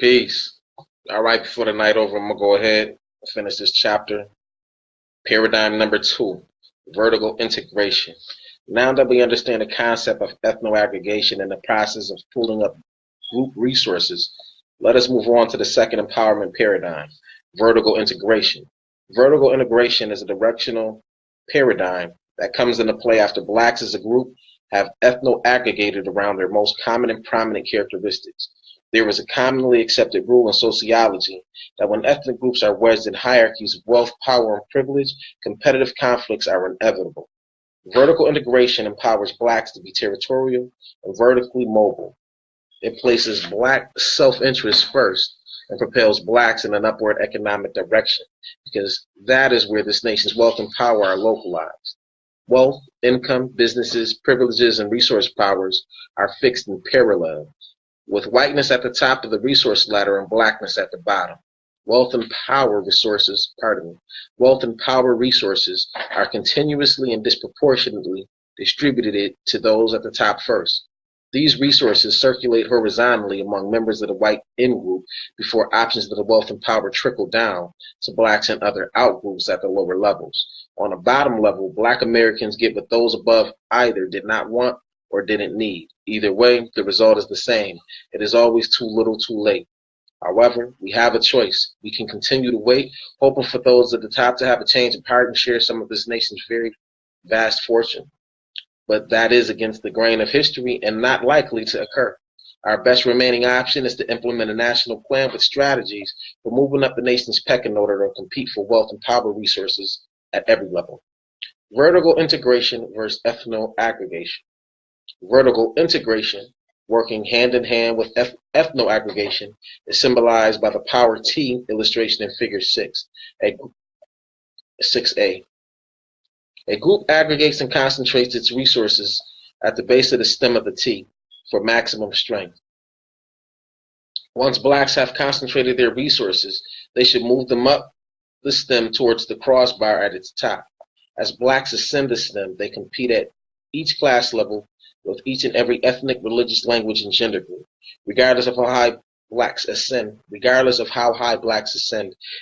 Peace. All right, before the night over, I'm going to go ahead and finish this chapter. Paradigm number 2, vertical integration. Now that we understand the concept of ethno-aggregation and the process of pooling up group resources, let us move on to the second empowerment paradigm, vertical integration. Vertical integration is a directional paradigm that comes into play after blacks as a group have ethno-aggregated around their most common and prominent characteristics. There is a commonly accepted rule in sociology that when ethnic groups are wedged in hierarchies of wealth, power, and privilege, competitive conflicts are inevitable. Vertical integration empowers blacks to be territorial and vertically mobile. It places black self-interest first and propels blacks in an upward economic direction, because that is where this nation's wealth and power are localized. Wealth, income, businesses, privileges, and resource powers are fixed in parallel, with whiteness at the top of the resource ladder and blackness at the bottom. Wealth and power resources are continuously and disproportionately distributed to those at the top first. These resources circulate horizontally among members of the white in-group before options of the wealth and power trickle down to blacks and other out-groups at the lower levels. On the bottom level, black Americans get what those above either did not want or didn't need. Either way, the result is the same. It is always too little, too late. However, we have a choice. We can continue to wait, hoping for those at the top to have a change of heart and share some of this nation's very vast fortune. But that is against the grain of history and not likely to occur. Our best remaining option is to implement a national plan with strategies for moving up the nation's pecking order to compete for wealth and power resources at every level. Vertical integration versus ethno-aggregation. Vertical integration, working hand in hand with ethno-aggregation, is symbolized by the power T illustration in figure 6a. A group aggregates and concentrates its resources at the base of the stem of the T for maximum strength. Once blacks have concentrated their resources, they should move them up the stem towards the crossbar at its top. As blacks ascend the stem, they compete at each class level with each and every ethnic, religious, language, and gender group. Regardless of how high blacks ascend,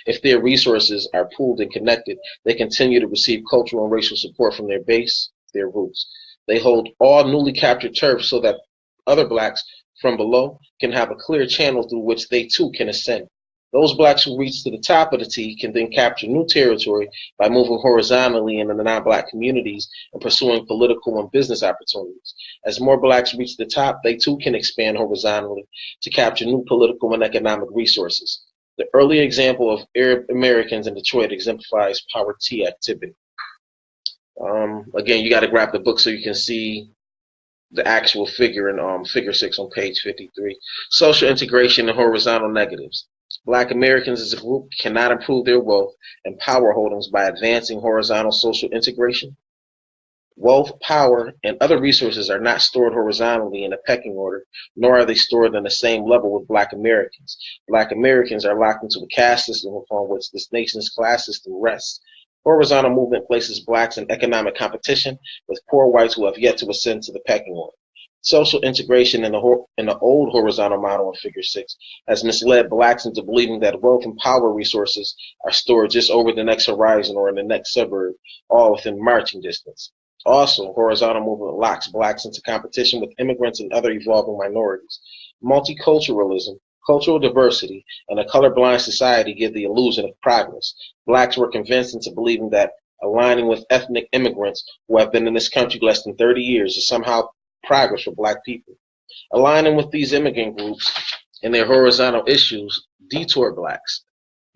if their resources are pooled and connected, they continue to receive cultural and racial support from their base, their roots. They hold all newly captured turf so that other blacks from below can have a clear channel through which they too can ascend. Those blacks who reach to the top of the T can then capture new territory by moving horizontally in the non-black communities and pursuing political and business opportunities. As more blacks reach the top, they too can expand horizontally to capture new political and economic resources. The early example of Arab Americans in Detroit exemplifies power T activity. Again, you got to grab the book so you can see the actual figure in figure 6 on page 53. Social integration and horizontal negatives. Black Americans as a group cannot improve their wealth and power holdings by advancing horizontal social integration. Wealth, power, and other resources are not stored horizontally in a pecking order, nor are they stored on the same level with Black Americans. Black Americans are locked into a caste system upon which this nation's class system rests. Horizontal movement places blacks in economic competition with poor whites who have yet to ascend to the pecking order. Social integration in the old horizontal model in figure 6 has misled blacks into believing that wealth and power resources are stored just over the next horizon or in the next suburb, all within marching distance. Also, horizontal movement locks blacks into competition with immigrants and other evolving minorities. Multiculturalism, cultural diversity, and a colorblind society give the illusion of progress. Blacks were convinced into believing that aligning with ethnic immigrants who have been in this country less than 30 years is somehow progress for black people. Aligning with these immigrant groups and their horizontal issues detoured blacks.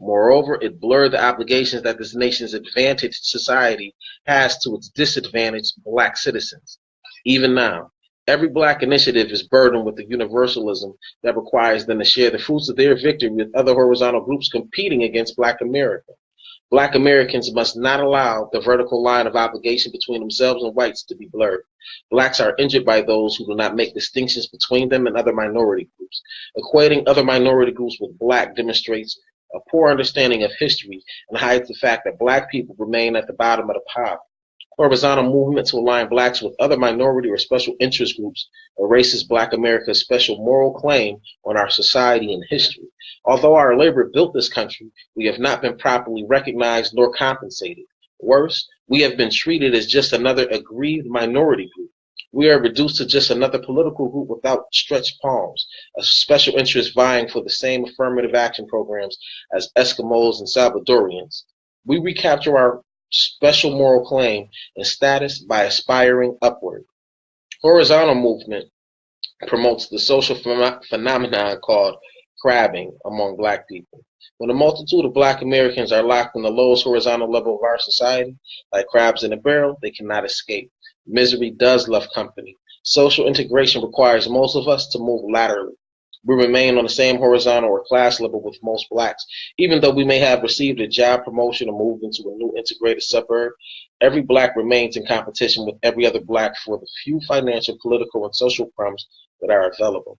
Moreover, it blurred the obligations that this nation's advantaged society has to its disadvantaged black citizens. Even now, every black initiative is burdened with the universalism that requires them to share the fruits of their victory with other horizontal groups competing against Black America. Black Americans must not allow the vertical line of obligation between themselves and whites to be blurred. Blacks are injured by those who do not make distinctions between them and other minority groups. Equating other minority groups with black demonstrates a poor understanding of history and hides the fact that black people remain at the bottom of the pile. Horizontal movement to align blacks with other minority or special interest groups erases Black America's special moral claim on our society and history. Although our labor built this country, we have not been properly recognized nor compensated. Worse, we have been treated as just another aggrieved minority group. We are reduced to just another political group without stretched palms, a special interest vying for the same affirmative action programs as Eskimos and Salvadorians. We recapture our special moral claim and status by aspiring upward. Horizontal movement promotes the social phenomenon called crabbing among Black people. When a multitude of Black Americans are locked in the lowest horizontal level of our society, like crabs in a barrel, they cannot escape. Misery does love company. Social integration requires most of us to move laterally. We remain on the same horizontal or class level with most Blacks. Even though we may have received a job promotion or moved into a new integrated suburb, every Black remains in competition with every other Black for the few financial, political, and social crumbs that are available.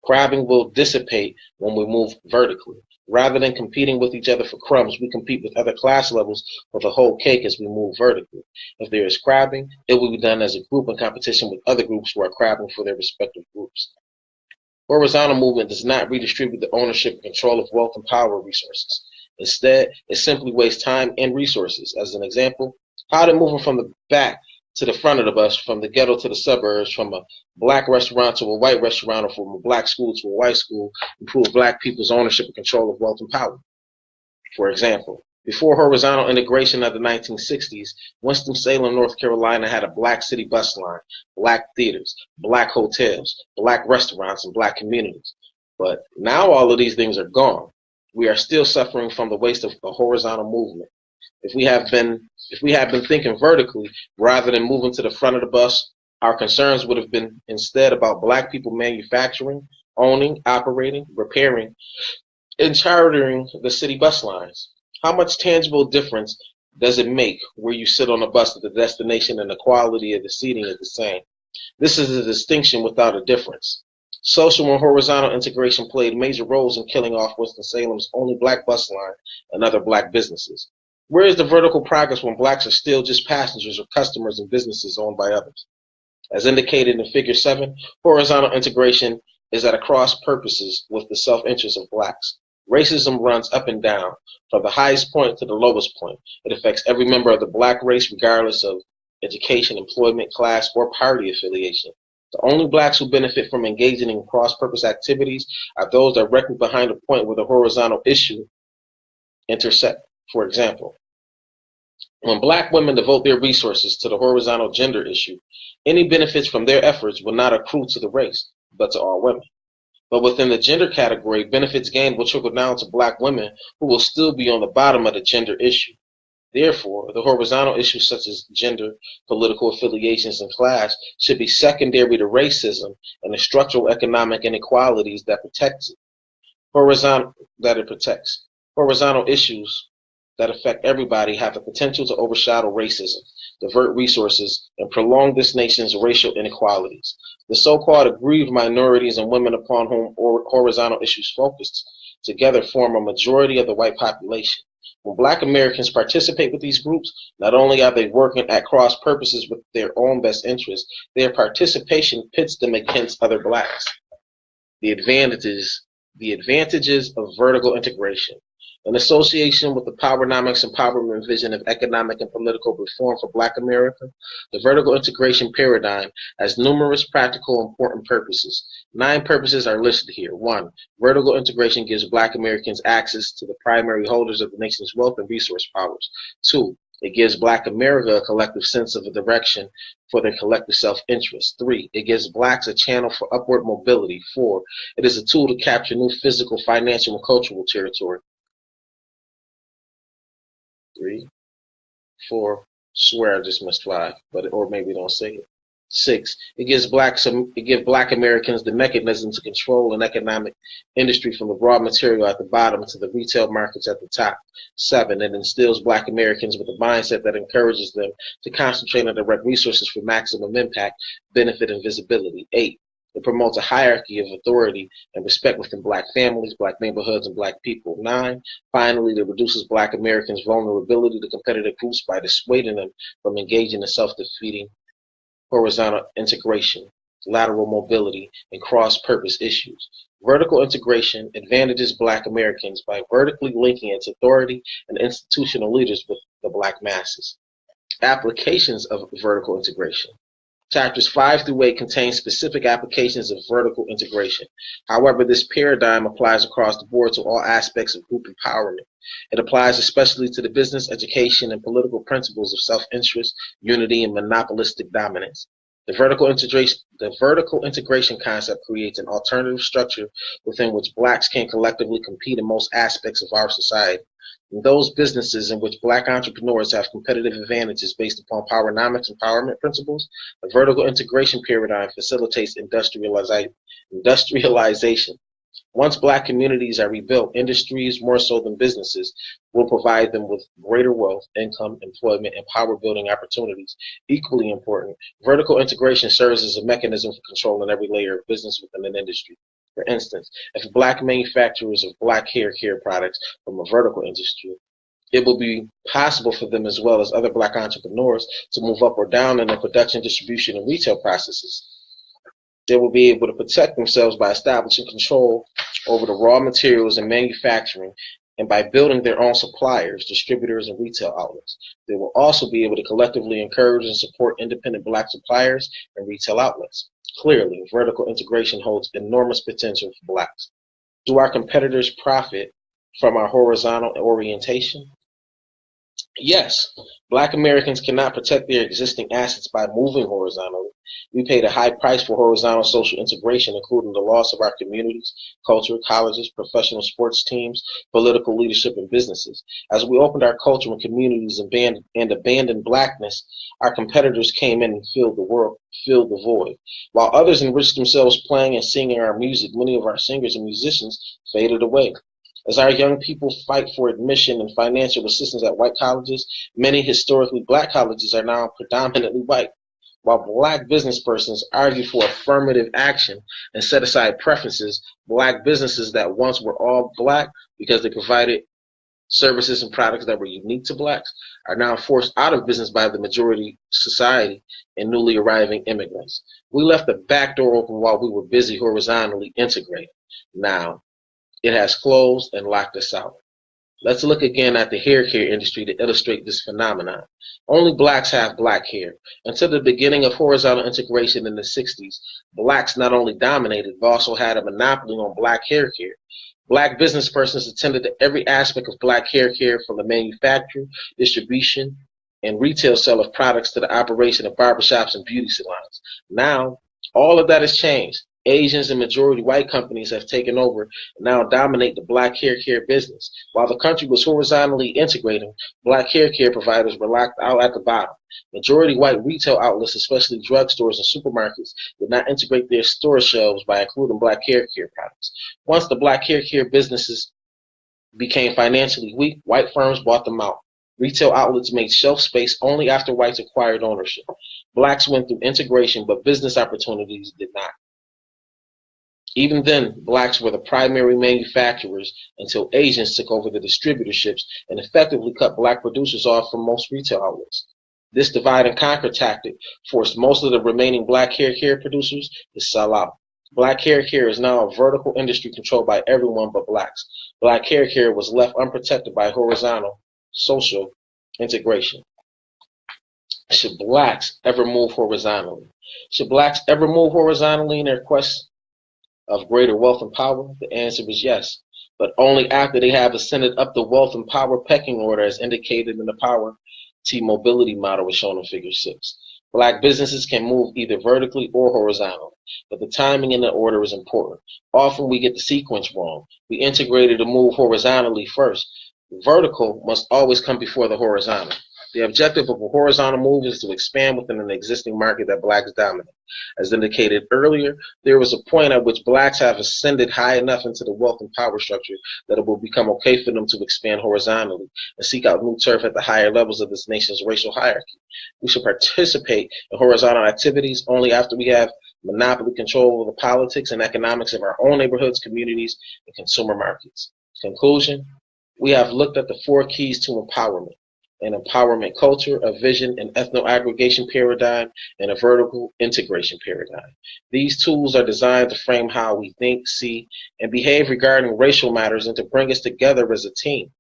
Crabbing will dissipate when we move vertically. Rather than competing with each other for crumbs, we compete with other class levels for the whole cake as we move vertically. If there is crabbing, it will be done as a group in competition with other groups who are crabbing for their respective groups. Horizontal movement does not redistribute the ownership and control of wealth and power resources. Instead, it simply wastes time and resources. As an example, how did moving from the back to the front of the bus, from the ghetto to the suburbs, from a Black restaurant to a white restaurant, or from a Black school to a white school, improve Black people's ownership and control of wealth and power? For example, before horizontal integration of the 1960s, Winston-Salem, North Carolina had a Black city bus line, Black theaters, Black hotels, Black restaurants, and Black communities. But now all of these things are gone. We are still suffering from the waste of a horizontal movement. If we have been thinking vertically rather than moving to the front of the bus, our concerns would have been instead about Black people manufacturing, owning, operating, repairing, and chartering the city bus lines. How much tangible difference does it make where you sit on a bus that the destination and the quality of the seating is the same? This is a distinction without a difference. Social and horizontal integration played major roles in killing off Winston-Salem's only Black bus line and other Black businesses. Where is the vertical progress when Blacks are still just passengers or customers in businesses owned by others? As indicated in Figure 7, horizontal integration is at a cross purposes with the self-interest of Blacks. Racism runs up and down, from the highest point to the lowest point. It affects every member of the Black race regardless of education, employment, class, or party affiliation. The only Blacks who benefit from engaging in cross-purpose activities are those directly behind the point where the horizontal issue intersect. For example, when Black women devote their resources to the horizontal gender issue, any benefits from their efforts will not accrue to the race, but to all women. But within the gender category, benefits gained will trickle down to Black women who will still be on the bottom of the gender issue. Therefore, the horizontal issues such as gender, political affiliations, and class should be secondary to racism and the structural economic inequalities that protects it. Horizontal issues that affect everybody have the potential to overshadow racism, divert resources, and prolong this nation's racial inequalities. The so-called aggrieved minorities and women upon whom horizontal issues focused together form a majority of the white population. When Black Americans participate with these groups, not only are they working at cross purposes with their own best interests, their participation pits them against other Blacks. The advantages of vertical integration. In association with the Powernomics empowerment vision of economic and political reform for Black America, the vertical integration paradigm has numerous practical important purposes. 9 purposes are listed here. 1. Vertical integration gives Black Americans access to the primary holders of the nation's wealth and resource powers. 2. It gives Black America a collective sense of a direction for their collective self-interest. 3. It gives Blacks a channel for upward mobility. 4. It is a tool to capture new physical, financial, and cultural territory. 3, 4, swear I just missed 5, or maybe don't say it. 6, it gives Black Americans the mechanism to control an economic industry from the raw material at the bottom to the retail markets at the top. 7, it instills Black Americans with a mindset that encourages them to concentrate on direct resources for maximum impact, benefit, and visibility. 8, it promotes a hierarchy of authority and respect within Black families, Black neighborhoods, and Black people. 9, finally, it reduces Black Americans' vulnerability to competitive groups by dissuading them from engaging in self-defeating horizontal integration. lateral mobility, and cross-purpose issues. Vertical integration advantages Black Americans by vertically linking its authority and institutional leaders with the Black masses. Applications of vertical integration. Chapters 5 through 8 contain specific applications of vertical integration. However, this paradigm applies across the board to all aspects of group empowerment. It applies especially to the business, education, and political principles of self-interest, unity, and monopolistic dominance. The vertical integration concept creates an alternative structure within which Blacks can collectively compete in most aspects of our society. In those businesses in which Black entrepreneurs have competitive advantages based upon Powernomics empowerment principles, the vertical integration paradigm facilitates industrialization. Once Black communities are rebuilt, industries, more so than businesses, will provide them with greater wealth, income, employment, and power-building opportunities. Equally important, vertical integration serves as a mechanism for controlling every layer of business within an industry. For instance, if Black manufacturers of Black hair care products from a vertical industry, it will be possible for them, as well as other Black entrepreneurs, to move up or down in the production, distribution, and retail processes. They will be able to protect themselves by establishing control over the raw materials and manufacturing, and by building their own suppliers, distributors, and retail outlets. They will also be able to collectively encourage and support independent Black suppliers and retail outlets. Clearly, vertical integration holds enormous potential for Blacks. Do our competitors profit from our horizontal orientation? Yes, Black Americans cannot protect their existing assets by moving horizontally. We paid a high price for horizontal social integration, including the loss of our communities, culture, colleges, professional sports teams, political leadership, and businesses. As we opened our culture and communities and abandoned Blackness, our competitors came in and filled the void. While others enriched themselves playing and singing our music, many of our singers and musicians faded away. As our young people fight for admission and financial assistance at white colleges, many historically Black colleges are now predominantly white. While Black business persons argue for affirmative action and set aside preferences, Black businesses that once were all Black because they provided services and products that were unique to Blacks are now forced out of business by the majority society and newly arriving immigrants. We left the back door open while we were busy horizontally integrating. Now, it has closed and locked us out. Let's look again at the hair care industry to illustrate this phenomenon. Only Blacks have Black hair. Until the beginning of horizontal integration in the 60s, Blacks not only dominated, but also had a monopoly on Black hair care. Black business persons attended to every aspect of Black hair care, from the manufacture, distribution, and retail sale of products to the operation of barbershops and beauty salons. Now, all of that has changed. Asians and majority white companies have taken over and now dominate the Black hair care business. While the country was horizontally integrating, Black hair care providers were locked out at the bottom. Majority white retail outlets, especially drugstores and supermarkets, did not integrate their store shelves by including Black hair care products. Once the Black hair care businesses became financially weak, white firms bought them out. Retail outlets made shelf space only after whites acquired ownership. Blacks went through integration, but business opportunities did not. Even then, Blacks were the primary manufacturers until Asians took over the distributorships and effectively cut Black producers off from most retail outlets. This divide and conquer tactic forced most of the remaining Black hair care producers to sell out. Black hair care is now a vertical industry controlled by everyone but Blacks. Black hair care was left unprotected by horizontal social integration. Should Blacks ever move horizontally? Should Blacks ever move horizontally in their quest of greater wealth and power? The answer is yes, but only after they have ascended up the wealth and power pecking order as indicated in the power T-mobility model as shown in Figure 6. Black businesses can move either vertically or horizontally, but the timing and the order is important. Often we get the sequence wrong. We integrated to move horizontally first. Vertical must always come before the horizontal. The objective of a horizontal move is to expand within an existing market that Blacks dominate. As indicated earlier, there was a point at which Blacks have ascended high enough into the wealth and power structure that it will become okay for them to expand horizontally and seek out new turf at the higher levels of this nation's racial hierarchy. We should participate in horizontal activities only after we have monopoly control over the politics and economics of our own neighborhoods, communities, and consumer markets. Conclusion: we have looked at the 4 keys to empowerment. an empowerment culture, a vision and ethno-aggregation paradigm, and a vertical integration paradigm. These tools are designed to frame how we think, see, and behave regarding racial matters and to bring us together as a team.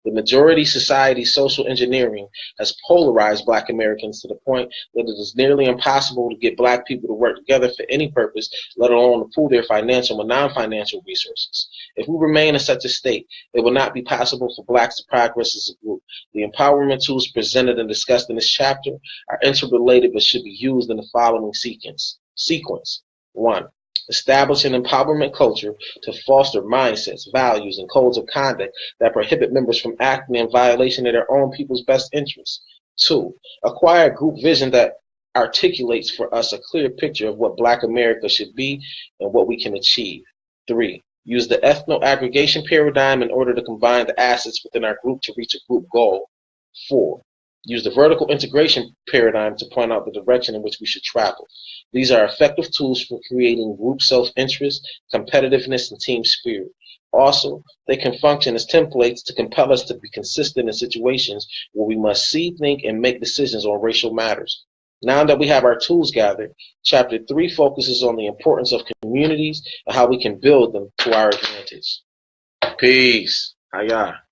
The majority society's social engineering has polarized Black Americans to the point that it is nearly impossible to get Black people to work together for any purpose, let alone to pool their financial and non-financial resources. If we remain in such a state, it will not be possible for Blacks to progress as a group. The empowerment tools presented and discussed in this chapter are interrelated but should be used in the following sequence. 1. Establish an empowerment culture to foster mindsets, values, and codes of conduct that prohibit members from acting in violation of their own people's best interests. 2. Acquire a group vision that articulates for us a clear picture of what Black America should be and what we can achieve. 3. Use the ethno-aggregation paradigm in order to combine the assets within our group to reach a group goal. 4. Use the vertical integration paradigm to point out the direction in which we should travel. These are effective tools for creating group self-interest, competitiveness, and team spirit. Also, they can function as templates to compel us to be consistent in situations where we must see, think, and make decisions on racial matters. Now that we have our tools gathered, Chapter 3 focuses on the importance of communities and how we can build them to our advantage. Peace. Hiya.